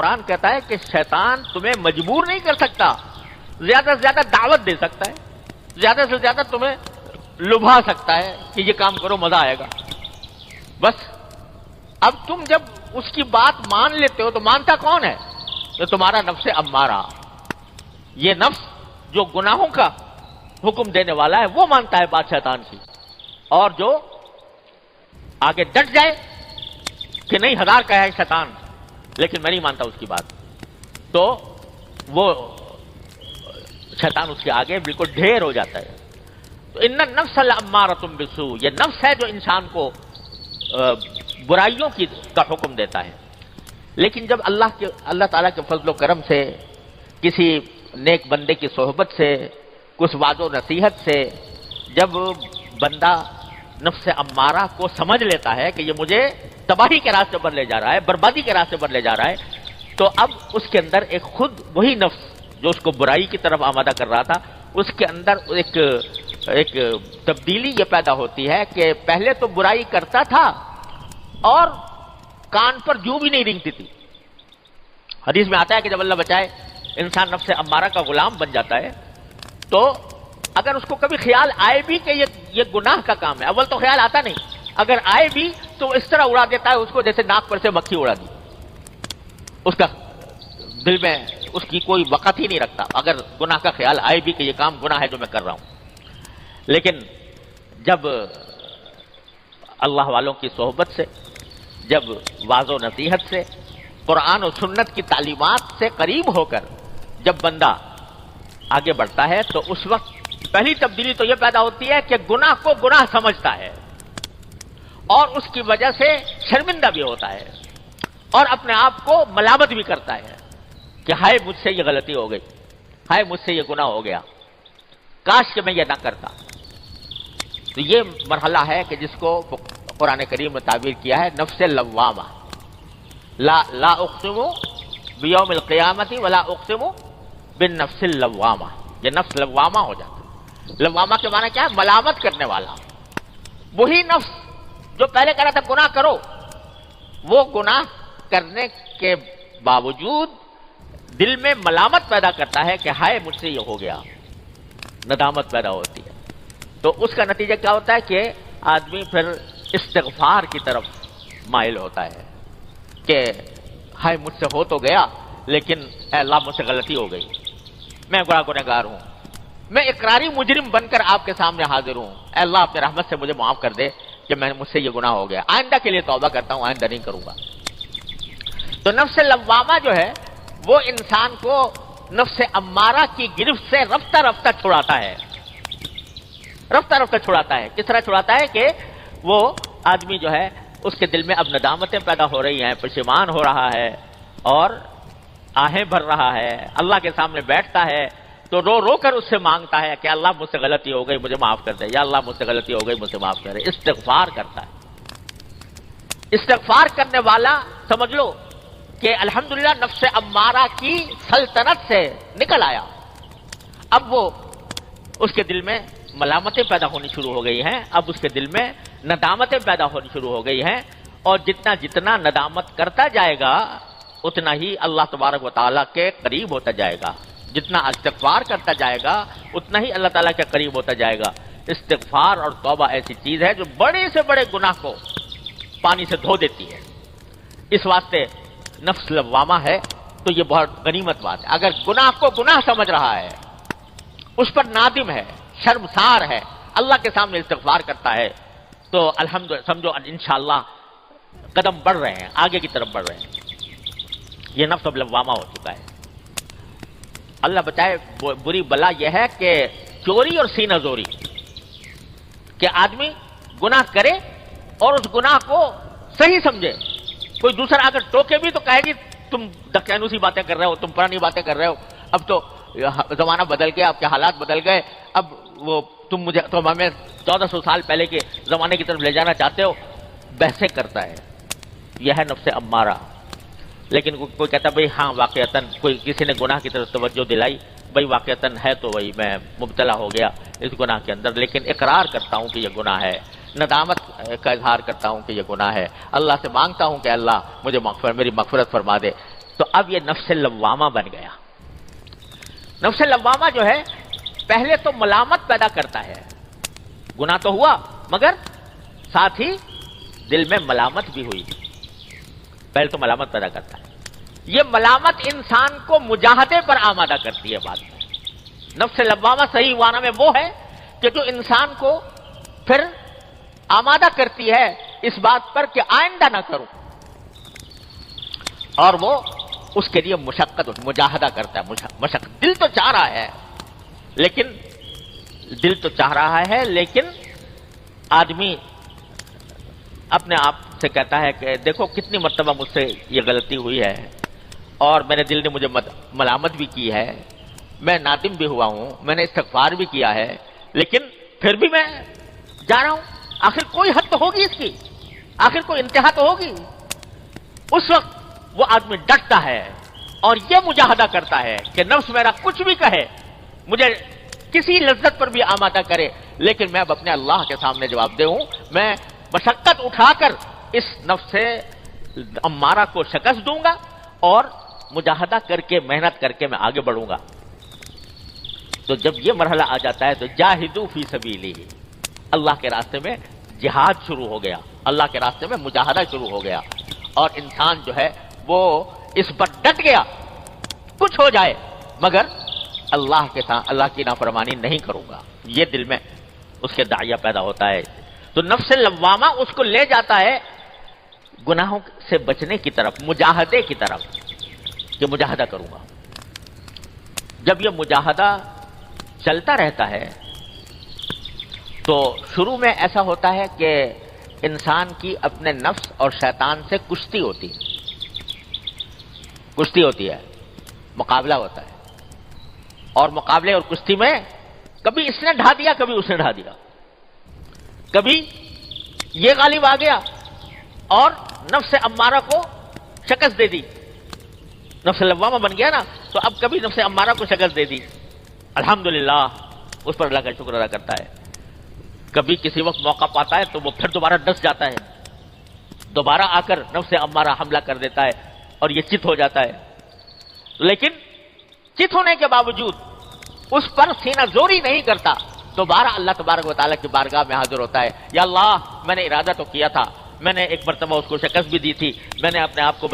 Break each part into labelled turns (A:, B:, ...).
A: قرآن کہتا ہے کہ شیطان تمہیں مجبور نہیں کر سکتا، زیادہ سے زیادہ دعوت دے سکتا ہے، زیادہ سے زیادہ تمہیں لبھا سکتا ہے کہ یہ کام کرو مزہ آئے گا، بس۔ اب تم جب اس کی بات مان لیتے ہو تو مانتا کون ہے؟ تو تمہارا نفس امارہ، یہ نفس جو گناہوں کا حکم دینے والا ہے وہ مانتا ہے بات شیطان کی، اور جو آگے ڈٹ جائے کہ نہیں ہزار کا ہے شیطان لیکن میں نہیں مانتا اس کی بات، تو وہ شیطان اس کے آگے بالکل ڈھیر ہو جاتا ہے۔ تو ان النفس لامارۃ بالسوء، یہ نفس ہے جو انسان کو برائیوں کا حکم دیتا ہے۔ لیکن جب اللہ تعالیٰ کے فضل و کرم سے، کسی نیک بندے کی صحبت سے، کچھ وعظ و نصیحت سے جب بندہ نفس امارہ کو سمجھ لیتا ہے کہ یہ مجھے تباہی کے راستے پر لے جا رہا ہے، بربادی کے راستے پر لے جا رہا ہے، تو اب اس کے اندر ایک خود وہی نفس جو اس کو برائی کی طرف آمادہ کر رہا تھا، اس کے اندر ایک تبدیلی یہ پیدا ہوتی ہے کہ پہلے تو برائی کرتا تھا اور کان پر جو بھی نہیں رینگتی تھی۔ حدیث میں آتا ہے کہ جب اللہ بچائے انسان نفس امارہ کا غلام بن جاتا ہے تو اگر اس کو کبھی خیال آئے بھی کہ یہ گناہ کا کام ہے، اول تو خیال آتا نہیں، اگر آئے بھی تو اس طرح اڑا دیتا ہے اس کو جیسے ناک پر سے مکھی اڑا دی، اس کا دل میں اس کی کوئی وقت ہی نہیں رکھتا اگر گناہ کا خیال آئے بھی کہ یہ کام گناہ ہے جو میں کر رہا ہوں۔ لیکن جب اللہ والوں کی صحبت سے، جب واعظ و نصیحت سے، قرآن و سنت کی تعلیمات سے قریب ہو کر جب بندہ آگے بڑھتا ہے تو اس وقت پہلی تبدیلی تو یہ پیدا ہوتی ہے کہ گناہ کو گناہ سمجھتا ہے اور اس کی وجہ سے شرمندہ بھی ہوتا ہے اور اپنے آپ کو ملامت بھی کرتا ہے کہ ہائے مجھ سے یہ غلطی ہو گئی، ہائے مجھ سے یہ گناہ ہو گیا، کاش کہ میں یہ نہ کرتا۔ تو یہ مرحلہ ہے کہ جس کو قرآن کریم میں تعبیر کیا ہے نفس لوامہ، لا اقسم بیوم القیامت ولا اقسم بالنفس اللوامہ، یہ نفس لوامہ ہو جاتا ہے۔ لوامہ کے معنی کیا ہے؟ ملامت کرنے والا، وہی نفس جو پہلے کہہ رہا تھا گناہ کرو، وہ گناہ کرنے کے باوجود دل میں ملامت پیدا کرتا ہے کہ ہائے مجھ سے یہ ہو گیا، ندامت پیدا ہوتی ہے۔ تو اس کا نتیجہ کیا ہوتا ہے کہ آدمی پھر استغفار کی طرف مائل ہوتا ہے کہ ہائے مجھ سے ہو تو گیا لیکن اے اللہ مجھ سے غلطی ہو گئی، میں گنہگار ہوں، میں اقراری مجرم بن کر آپ کے سامنے حاضر ہوں، اے اللہ اپنے رحمت سے مجھے معاف کر دے کہ مجھ سے یہ گناہ ہو گیا، آئندہ کے لیے توبہ کرتا ہوں، آئندہ نہیں کروں گا۔ تو نفس لوامہ جو ہے وہ انسان کو نفس امارہ کی گرفت سے رفتہ رفتہ چھڑاتا ہے، رفتہ رفتہ چھڑاتا ہے۔ کس طرح چھڑاتا ہے کہ وہ آدمی جو ہے اس کے دل میں اب ندامتیں پیدا ہو رہی ہیں، پشیمان ہو رہا ہے اور آہیں بھر رہا ہے، اللہ کے سامنے بیٹھتا ہے تو رو رو کر اس سے مانگتا ہے کہ اللہ مجھ سے غلطی ہو گئی مجھے معاف کر دے، یا اللہ مجھ سے غلطی ہو گئی مجھے معاف کر دے، استغفار کرتا ہے۔ استغفار کرنے والا سمجھ لو کہ الحمدللہ نفس امارہ کی سلطنت سے نکل آیا، اب وہ اس کے دل میں ملامتیں پیدا ہونی شروع ہو گئی ہیں، اب اس کے دل میں ندامتیں پیدا ہونی شروع ہو گئی ہیں، اور جتنا ندامت کرتا جائے گا اتنا ہی اللہ تبارک و تعالیٰ کے قریب ہوتا جائے گا، جتنا استغفار کرتا جائے گا اتنا ہی اللہ تعالیٰ کے قریب ہوتا جائے گا۔ استغفار اور توبہ ایسی چیز ہے جو بڑے سے بڑے گناہ کو پانی سے دھو دیتی ہے۔ اس واسطے نفس لوامہ ہے تو یہ بہت غنیمت بات ہے۔ اگر گناہ کو گناہ سمجھ رہا ہے، اس پر نادم ہے، شرمسار ہے، اللہ کے سامنے استغفار کرتا ہے تو الحمدللہ سمجھو انشاءاللہ قدم بڑھ رہے ہیں، آگے کی طرف بڑھ رہے ہیں۔ یہ نفس اب لوامہ ہو چکا ہے۔ اللہ بچائے بری بلا یہ ہے کہ چوری اور سینہ زوری، کہ آدمی گناہ کرے اور اس گناہ کو صحیح سمجھے، کوئی دوسرا اگر ٹوکے بھی تو کہے گی تم دقیانوسی باتیں کر رہے ہو، تم پرانی باتیں کر رہے ہو، اب تو زمانہ بدل گیا، اب کے حالات بدل گئے، اب وہ تم ہمیں 1400 سال پہلے کے زمانے کی طرف لے جانا چاہتے ہو، بحثیں کرتا ہے۔ یہ ہے نفس امارہ۔ لیکن کوئی کہتا ہے بھئی ہاں واقعتاً کوئی کسی نے گناہ کی طرف توجہ دلائی، بھئی واقعتاً ہے تو وہی میں مبتلا ہو گیا اس گناہ کے اندر، لیکن اقرار کرتا ہوں کہ یہ گناہ ہے، ندامت کا اظہار کرتا ہوں کہ یہ گناہ ہے، اللہ سے مانگتا ہوں کہ اللہ مجھے میری مغفرت فرما دے۔ تو اب یہ نفس لوامہ بن گیا. نفس لوامہ جو ہے پہلے تو ملامت پیدا کرتا ہے، گناہ تو ہوا مگر ساتھ ہی دل میں ملامت بھی ہوئی. پہلے تو ملامت پیدا کرتا ہے. یہ ملامت انسان کو مجاہدے پر آمادہ کرتی ہے بعد میں. نفس لوامہ صحیح معنی میں وہ ہے کہ جو انسان کو پھر آمادہ کرتی ہے اس بات پر کہ آئندہ نہ کروں، اور وہ اس کے لیے مشقت مجاہدہ کرتا ہے. مشقت دل تو چاہ رہا ہے لیکن آدمی اپنے آپ سے کہتا ہے کہ دیکھو کتنی مرتبہ مجھ سے یہ غلطی ہوئی ہے اور میرے دل نے مجھے ملامت بھی کی ہے، میں نادم بھی ہوا ہوں، میں نے استغفار بھی کیا ہے، لیکن پھر بھی میں جا رہا ہوں. آخر کوئی حد تو ہوگی اس کی، آخر کوئی انتہا تو ہوگی. اس وقت وہ آدمی ڈٹتا ہے اور یہ مجاہدہ کرتا ہے کہ نفس میرا کچھ بھی کہے، مجھے کسی لذت پر بھی آمادہ کرے، لیکن میں اب اپنے اللہ کے سامنے جواب دے ہوں. میں مشقت اٹھا کر اس نفس امارہ کو شکست دوں گا اور مجاہدہ کر کے محنت کر کے میں آگے بڑھوں گا. تو جب یہ مرحلہ آ جاتا ہے تو جاہدوا فی سبیلہ، اللہ کے راستے میں جہاد شروع ہو گیا، اللہ کے راستے میں مجاہدہ شروع ہو گیا، اور انسان جو ہے وہ اس پر ڈٹ گیا کچھ ہو جائے مگر اللہ کے ساتھ اللہ کی نافرمانی نہیں کروں گا. یہ دل میں اس کے داعیہ پیدا ہوتا ہے. تو نفس لوامہ اس کو لے جاتا ہے گناہوں سے بچنے کی طرف، مجاہدے کی طرف کہ مجاہدہ کروں گا. جب یہ مجاہدہ چلتا رہتا ہے تو شروع میں ایسا ہوتا ہے کہ انسان کی اپنے نفس اور شیطان سے کشتی ہوتی ہے، مقابلہ ہوتا ہے، اور مقابلے اور کشتی میں کبھی اس نے ڈھا دیا کبھی اس نے ڈھا دیا، کبھی یہ غالب آ گیا اور نفس امارہ کو شکست دے دی. نفس لوامہ بن گیا نا، تو اب کبھی نفس امارہ کو شکست دے دی، الحمدللہ اس پر اللہ کا شکر ادا کرتا ہے. کبھی کسی وقت موقع پاتا ہے تو وہ پھر دوبارہ ڈس جاتا ہے، دوبارہ آ کر نفس امارہ حملہ کر دیتا ہے اور یہ چت ہو جاتا ہے. لیکن چت ہونے کے باوجود اس پر سینہ زوری نہیں کرتا، دوبارہ اللہ تبارک و تعالیٰ کی بارگاہ میں حاضر ہوتا ہے. یا اللہ، میں نے ارادہ تو کیا تھا، میں نے ایک مرتبہ اس کو شکست بھی دی تھی، میں نے اپنے آپ کو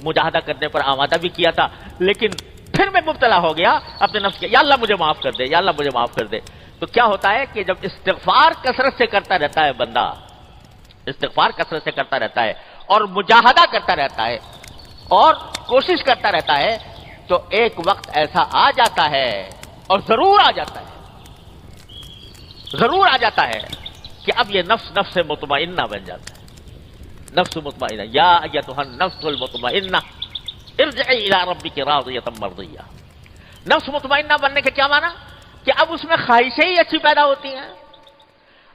A: مجاہدہ کرنے پر آمادہ بھی کیا تھا، لیکن پھر میں مبتلا ہو گیا اپنے نفس کے. یا اللہ مجھے معاف کر دے، یا اللہ مجھے معاف کر دے. تو کیا ہوتا ہے کہ جب استغفار کثرت سے کرتا رہتا ہے بندہ، استغفار کثرت سے کرتا رہتا ہے اور مجاہدہ کرتا رہتا ہے اور کوشش کرتا رہتا ہے، تو ایک وقت ایسا آ جاتا ہے، اور ضرور آ جاتا ہے کہ اب یہ نفس مطمئنہ بن جاتا ہے. نفس مطمئنہ، یا ایتھا النفس المطمئنہ ارجعی الی ربک راضیۃ مرضیہ. نفس مطمئنہ بننے کے کیا معنی؟ کہ اب اس میں خواہشیں ہی اچھی پیدا ہوتی ہیں.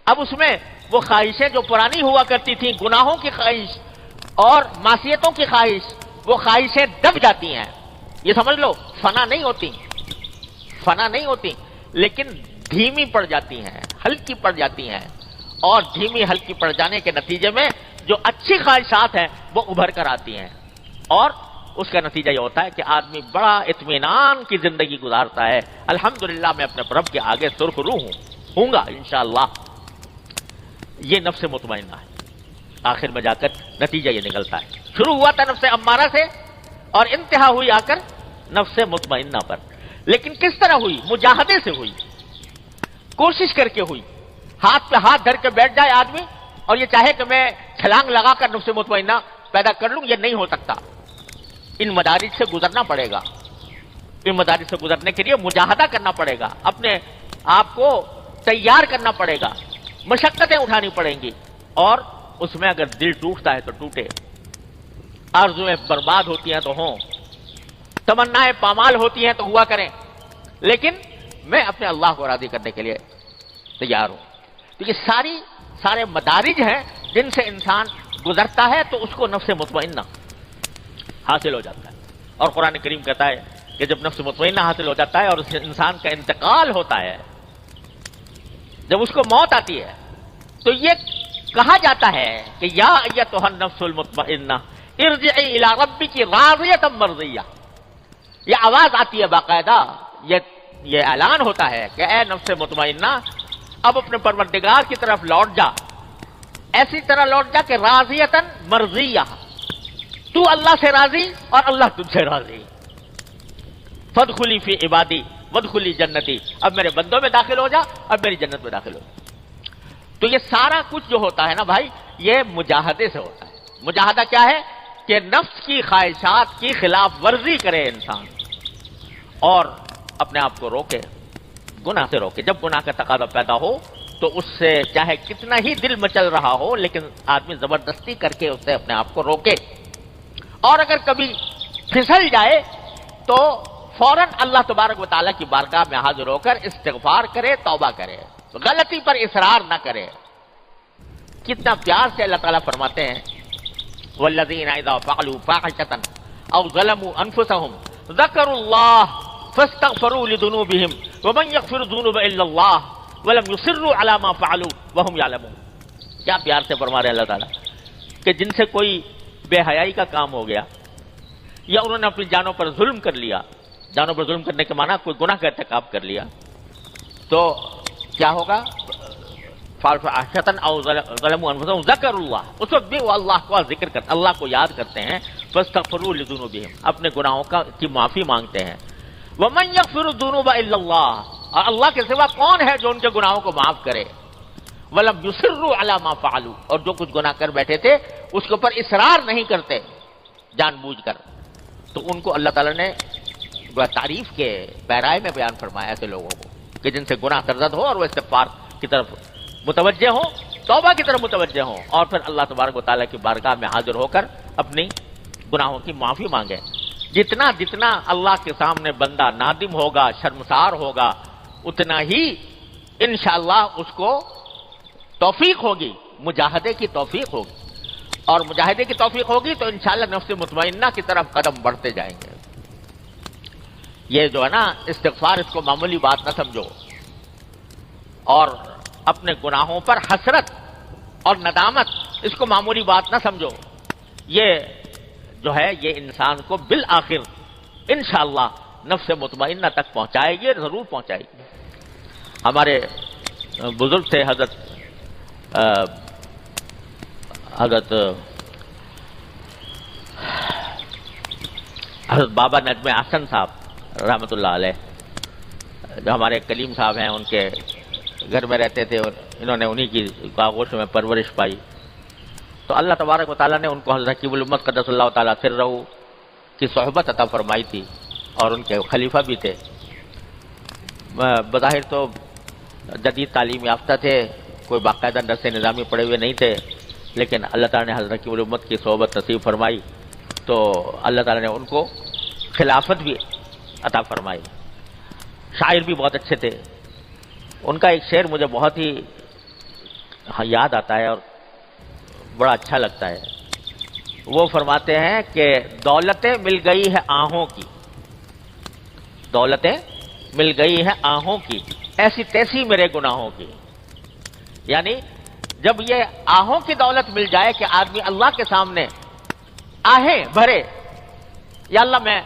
A: اب اس میں وہ خواہشیں جو پرانی ہوا کرتی تھیں، گناہوں کی خواہش اور معصیتوں کی خواہش، وہ خواہشیں دب جاتی ہیں. یہ سمجھ لو فنا نہیں ہوتی لیکن دھیمی پڑ جاتی ہیں، ہلکی پڑ جاتی ہیں، اور دھیمی ہلکی پڑ جانے کے نتیجے میں جو اچھی خواہشات ہیں وہ ابھر کر آتی ہیں، اور اس کا نتیجہ یہ ہوتا ہے کہ آدمی بڑا اطمینان کی زندگی گزارتا ہے. الحمدللہ میں اپنے رب کے آگے سرخ روح ہوں گا انشاءاللہ. یہ نفس مطمئنہ ہے. آخر میں جا کر نتیجہ یہ نکلتا ہے. شروع ہوا تھا نفس امارہ سے اور انتہا ہوئی آ کر نفس مطمئنہ پر. لیکن کس طرح ہوئی؟ مجاہدے سے ہوئی، کوشش کر کے ہوئی. ہاتھ پہ ہاتھ دھر کے بیٹھ جائے آدمی اور یہ چاہے کہ میں چھلانگ لگا کر نفس مطمئنہ پیدا کر لوں، یہ نہیں ہو سکتا. ان مدارج سے گزرنا پڑے گا. ان مدارج سے گزرنے کے لیے مجاہدہ کرنا پڑے گا، اپنے آپ کو تیار کرنا پڑے گا، مشقتیں اٹھانی پڑیں گی. اور اس میں اگر دل ٹوٹتا ہے تو ٹوٹے، آرزویں برباد ہوتی ہیں تو ہوں، تمنائیں پامال ہوتی ہیں تو ہوا کریں، لیکن میں اپنے اللہ کو راضی کرنے کے لیے تیار ہوں. تو یہ سارے مدارج ہیں جن سے انسان گزرتا ہے تو اس کو نفس مطمئنہ حاصل ہو جاتا ہے. اور قرآن کریم کہتا ہے کہ جب نفس مطمئنہ حاصل ہو جاتا ہے اور اس انسان کا انتقال ہوتا ہے، جب اس کو موت آتی ہے، تو یہ کہا جاتا ہے کہ یا ایتھا النفس المطمئنہ ارجعی الی ربک راضیۃ مرضیہ، یہ آواز آتی ہے باقاعدہ، یہ اعلان ہوتا ہے کہ اے نفس مطمئنہ اب اپنے پروردگار کی طرف لوٹ جا، ایسی طرح لوٹ جا کہ راضیۃ مرضیہ، تو اللہ سے راضی اور اللہ تجھ سے راضی، فادخلی فی عبادی وادخلی جنتی، اب میرے بندوں میں داخل ہو جا، اب میری جنت میں داخل ہو جا۔ تو یہ سارا کچھ جو ہوتا ہے نا بھائی، یہ مجاہدے سے ہوتا ہے۔ مجاہدہ کیا ہے؟ کہ نفس کی خواہشات کی خلاف ورزی کرے انسان اور اپنے آپ کو روکے، گناہ سے روکے۔ جب گناہ کا تقاضا پیدا ہو تو اس سے چاہے کتنا ہی دل مچل رہا ہو، لیکن آدمی زبردستی کر کے اس سے اپنے آپ کو روکے، اور اگر کبھی پھسل جائے تو فوراً اللہ تبارک و تعالیٰ کی بارگاہ میں حاضر ہو کر استغفار کرے، توبہ کرے، غلطی پر اصرار نہ کرے۔ کتنا پیار سے اللہ تعالیٰ فرماتے ہیں والذین اذا فعلوا فاحشۃ او ظلموا انفسهم ذکروا اللہ فاستغفروا لذنوبهم ومن یغفر الذنوب الا اللہ ولم یصروا علی ما فعلوا وهم یعلمون۔ کیا پیار سے فرما رہے ہیں اللہ تعالیٰ کہ جن سے کوئی بے حیائی کا کام ہو گیا یا انہوں نے اپنی جانوں پر ظلم کر لیا، جانوں پر ظلم کرنے کے معنی کوئی گناہ کا ارتکاب کر لیا، تو کیا ہوگا؟ او ظلموا انفسهم ذکر اللہ، اس وقت بھی وہ اللہ کو ذکر کرتے، اللہ کو یاد کرتے ہیں، فاستغفروا لذنوبهم، اپنے گناہوں کی معافی مانگتے ہیں۔ ومن یغفر الذنوب الا اللہ، اور اللہ کے سوا کون ہے جو ان کے گناہوں کو معاف کرے؟ ولم یصروا علی ما فعلوا، اور جو کچھ گناہ کر بیٹھے تھے اس کے اوپر اصرار نہیں کرتے جان بوجھ کر، تو ان کو اللہ تعالیٰ نے تعریف کے پیرائے میں بیان فرمایا ایسے لوگوں کو کہ جن سے گناہ سرزد ہو اور وہ استغفار کی طرف متوجہ ہوں، توبہ کی طرف متوجہ ہوں، اور پھر اللہ تبارک و تعالیٰ کی بارگاہ میں حاضر ہو کر اپنی گناہوں کی معافی مانگے۔ جتنا جتنا اللہ کے سامنے بندہ نادم ہوگا، شرمسار ہوگا، اتنا ہی انشاءاللہ اس کو توفیق ہوگی، مجاہدے کی توفیق ہوگی، اور مجاہدے کی توفیق ہوگی تو انشاءاللہ نفس مطمئنہ کی طرف قدم بڑھتے جائیں گے۔ یہ جو ہے نا استغفار، اس کو معمولی بات نہ سمجھو، اور اپنے گناہوں پر حسرت اور ندامت اس کو معمولی بات نہ سمجھو۔ یہ جو ہے یہ انسان کو بالآخر انشاءاللہ نفس مطمئنہ تک پہنچائے گی، ضرور پہنچائے گی۔ ہمارے بزرگ تھے حضرت بابا نجم احسن صاحب رحمۃ اللہ علیہ، جو ہمارے کلیم صاحب ہیں، ان کے گھر میں رہتے تھے اور انہوں نے انہی کی آغوش میں پرورش پائی، تو اللہ تبارک و تعالیٰ نے ان کو حضرت حکیم الامت قدس اللہ تعالیٰ سرہ کی صحبت عطا فرمائی تھی، اور ان کے خلیفہ بھی تھے۔ بظاہر تو جدید تعلیم یافتہ تھے، کوئی باقاعدہ درس نظامی پڑھے ہوئے نہیں تھے، لیکن اللہ تعالیٰ نے حضرت حکیم الامت کی صحبت نصیب فرمائی تو اللہ تعالیٰ نے ان کو خلافت بھی عطا فرمائی۔ شاعر بھی بہت اچھے تھے۔ ان کا ایک شعر مجھے بہت ہی یاد آتا ہے اور بڑا اچھا لگتا ہے۔ وہ فرماتے ہیں کہ دولتیں مل گئی ہے آہوں کی، دولتیں مل گئی ہے آہوں کی، ایسی تیسی میرے گناہوں کی۔ یعنی جب یہ آہوں کی دولت مل جائے کہ آدمی اللہ کے سامنے آہیں بھرے، یا اللہ میں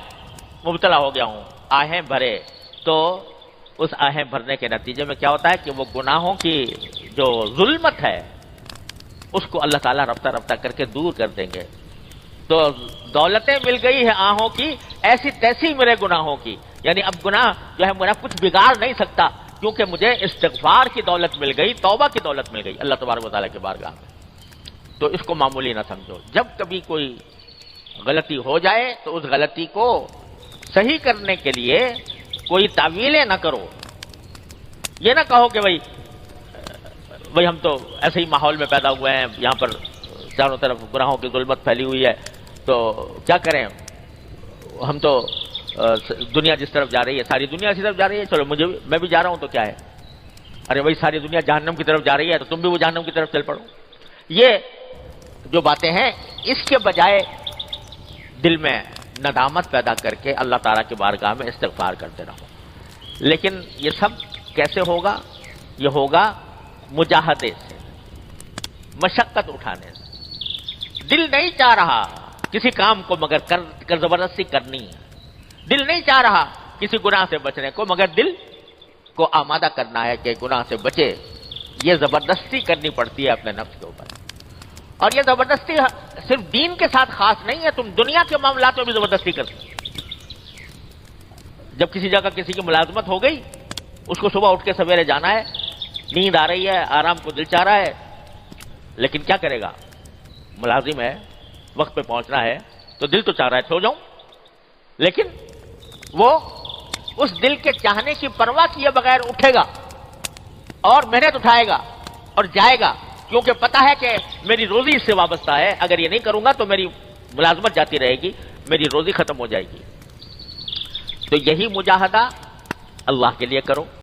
A: مبتلا ہو گیا ہوں، آہیں بھرے، تو اس آہیں بھرنے کے نتیجے میں کیا ہوتا ہے کہ وہ گناہوں کی جو ظلمت ہے اس کو اللہ تعالیٰ رفتہ رفتہ کر کے دور کر دیں گے۔ تو دولتیں مل گئی ہے آہوں کی، ایسی تیسی میرے گناہوں کی، یعنی اب گناہ جو ہے میرا کچھ بگاڑ نہیں سکتا، کیونکہ مجھے استغفار کی دولت مل گئی، توبہ کی دولت مل گئی اللہ تبارک و تعالیٰ کے بارگاہ میں۔ تو اس کو معمولی نہ سمجھو۔ جب کبھی کوئی غلطی ہو جائے تو اس غلطی کو صحیح کرنے کے لیے کوئی تعویلیں نہ کرو۔ یہ نہ کہو کہ بھائی ہم تو ایسے ہی ماحول میں پیدا ہوئے ہیں، یہاں پر چاروں طرف گناہوں کی ظلمت پھیلی ہوئی ہے، تو کیا کریں، ہم تو دنیا جس طرف جا رہی ہے، ساری دنیا اسی طرف جا رہی ہے، چلو میں بھی جا رہا ہوں تو کیا ہے، ارے بھائی ساری دنیا جہنم کی طرف جا رہی ہے تو تم بھی وہ جہنم کی طرف چل پڑو۔ یہ جو باتیں ہیں، اس کے بجائے دل میں ندامت پیدا کر کے اللہ تعالیٰ کی بارگاہ میں استغفار کرتے رہو۔ لیکن یہ سب کیسے ہوگا؟ یہ ہوگا مجاہدے سے، مشقت اٹھانے سے۔ دل نہیں چاہ رہا کسی کام کو مگر کر زبردستی کرنی ہے. دل نہیں چاہ رہا کسی گناہ سے بچنے کو، مگر دل کو آمادہ کرنا ہے کہ گناہ سے بچے. یہ زبردستی کرنی پڑتی ہے اپنے نفس کے اوپر. اور یہ زبردستی صرف دین کے ساتھ خاص نہیں ہے، تم دنیا کے معاملات میں بھی زبردستی کرتے. جب کسی جگہ کسی کی ملازمت ہو گئی، اس کو صبح اٹھ کے سویرے جانا ہے، نیند آ رہی ہے، آرام کو دل چاہ رہا ہے، لیکن کیا کرے گا؟ ملازم ہے، وقت پہ پہنچنا ہے، تو دل تو چاہ رہا ہے سو جاؤں، لیکن وہ اس دل کے چاہنے کی پرواہ کیے بغیر اٹھے گا اور محنت اٹھائے گا اور جائے گا، کیونکہ پتا ہے کہ میری روزی اس سے وابستہ ہے. اگر یہ نہیں کروں گا تو میری ملازمت جاتی رہے گی، میری روزی ختم ہو جائے گی. تو یہی مجاہدہ اللہ کے لیے کرو.